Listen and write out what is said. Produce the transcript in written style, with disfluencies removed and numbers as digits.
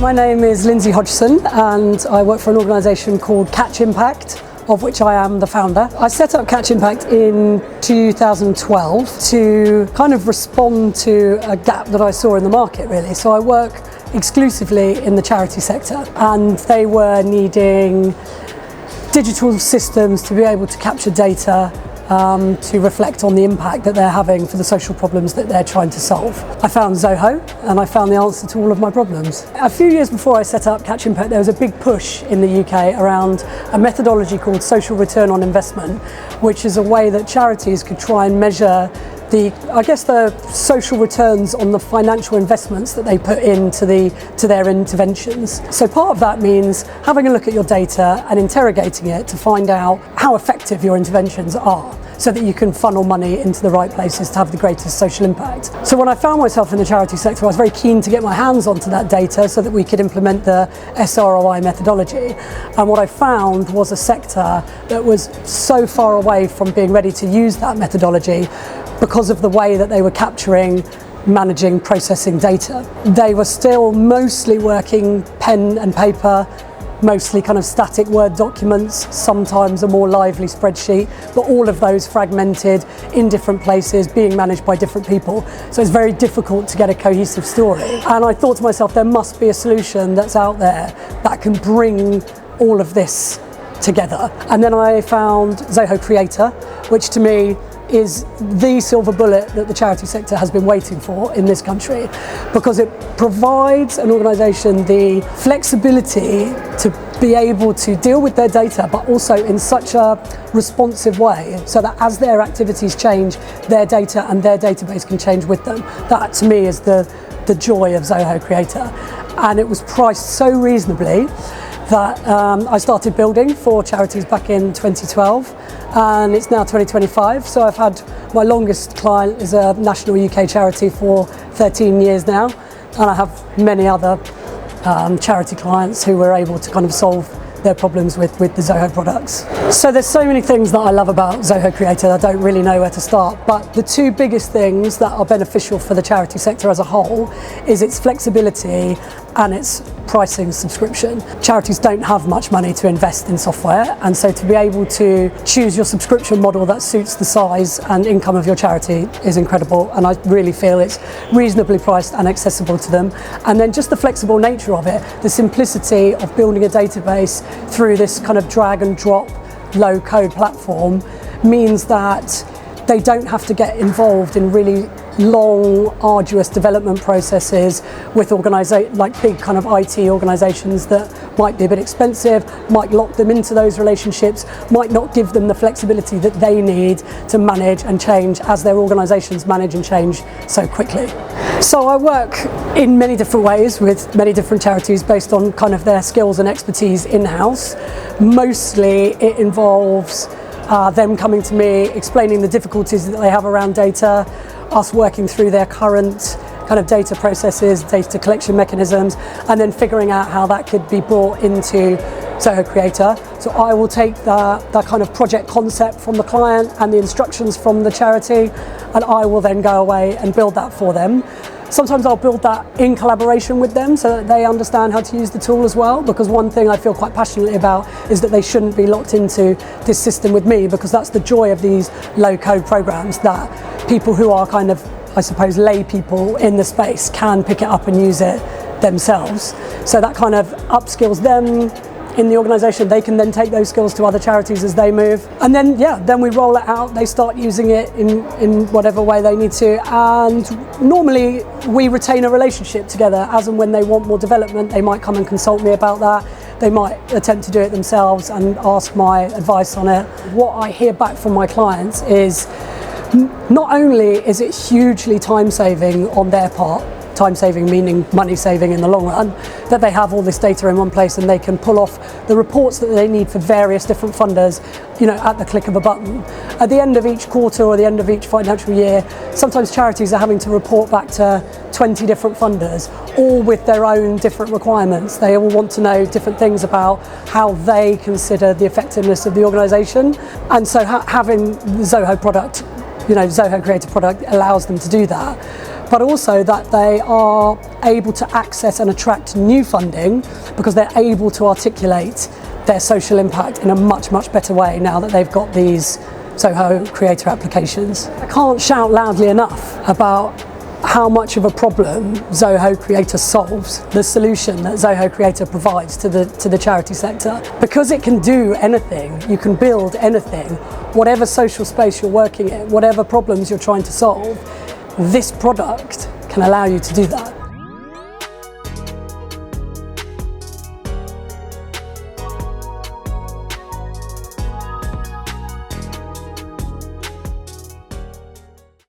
My name is Lindsay Hodgson and I work for an organisation called Catch Impact, of which I am the founder. I set up Catch Impact in 2012 to kind of respond to a gap that I saw in the market, really. So I work exclusively in the charity sector, and they were needing digital systems to be able to capture data to reflect on the impact that they're having for the social problems that they're trying to solve. I found Zoho and I found the answer to all of my problems. A few years before I set up Catch Impact, there was a big push in the UK around a methodology called social return on investment, which is a way that charities could try and measure the social returns on the financial investments that they put into their interventions. So part of that means having a look at your data and interrogating it to find out how effective your interventions are, so that you can funnel money into the right places to have the greatest social impact. So when I found myself in the charity sector, I was very keen to get my hands onto that data so that we could implement the SROI methodology. And what I found was a sector that was so far away from being ready to use that methodology because of the way that they were capturing, managing, processing data. They were still mostly working pen and paper, mostly kind of static Word documents, sometimes a more lively spreadsheet, but all of those fragmented in different places, being managed by different people. So it's very difficult to get a cohesive story. And I thought to myself, there must be a solution that's out there that can bring all of this together. And then I found Zoho Creator, which to me is the silver bullet that the charity sector has been waiting for in this country, because it provides an organisation the flexibility to be able to deal with their data, but also in such a responsive way, so that as their activities change, their data and their database can change with them. That to me is the joy of Zoho Creator. And it was priced so reasonably that I started building for charities back in 2012, and it's now 2025. So I've had my longest client is a national UK charity for 13 years now, and I have many other charity clients who were able to kind of solve their problems with the Zoho products. So there's so many things that I love about Zoho Creator, I don't really know where to start, but the two biggest things that are beneficial for the charity sector as a whole is its flexibility and its pricing subscription. Charities don't have much money to invest in software, and so to be able to choose your subscription model that suits the size and income of your charity is incredible, and I really feel it's reasonably priced and accessible to them. And then just the flexible nature of it, the simplicity of building a database through this kind of drag and drop low code platform means that they don't have to get involved in really long, arduous development processes with like big kind of IT organisations that might be a bit expensive, might lock them into those relationships, might not give them the flexibility that they need to manage and change as their organisations manage and change so quickly. So I work in many different ways with many different charities based on kind of their skills and expertise in-house. Mostly it involves them coming to me, explaining the difficulties that they have around data, us working through their current kind of data processes, data collection mechanisms, and then figuring out how that could be brought into Zoho Creator. So I will take that kind of project concept from the client and the instructions from the charity, and I will then go away and build that for them. Sometimes I'll build that in collaboration with them so that they understand how to use the tool as well, because one thing I feel quite passionately about is that they shouldn't be locked into this system with me, because that's the joy of these low-code programs, that people who are kind of, I suppose, lay people in the space can pick it up and use it themselves. So that kind of upskills them in the organisation. They can then take those skills to other charities as they move, and then we roll it out. They start using it in whatever way they need to, and normally we retain a relationship together. As and when they want more development, they might come and consult me about that. They might attempt to do it themselves and ask my advice on it. What I hear back from my clients is not only is it hugely time saving on their part, time saving meaning money saving in the long run, that they have all this data in one place and they can pull off the reports that they need for various different funders, at the click of a button. At the end of each quarter or the end of each financial year, sometimes charities are having to report back to 20 different funders, all with their own different requirements. They all want to know different things about how they consider the effectiveness of the organisation, and so having the Zoho product, Zoho Creator product allows them to do that. but also that they are able to access and attract new funding because they're able to articulate their social impact in a much, much better way now that they've got these Zoho Creator applications. I can't shout loudly enough about how much of a problem Zoho Creator solves, the solution that Zoho Creator provides to the charity sector. Because it can do anything, you can build anything, whatever social space you're working in, whatever problems you're trying to solve, this product can allow you to do that.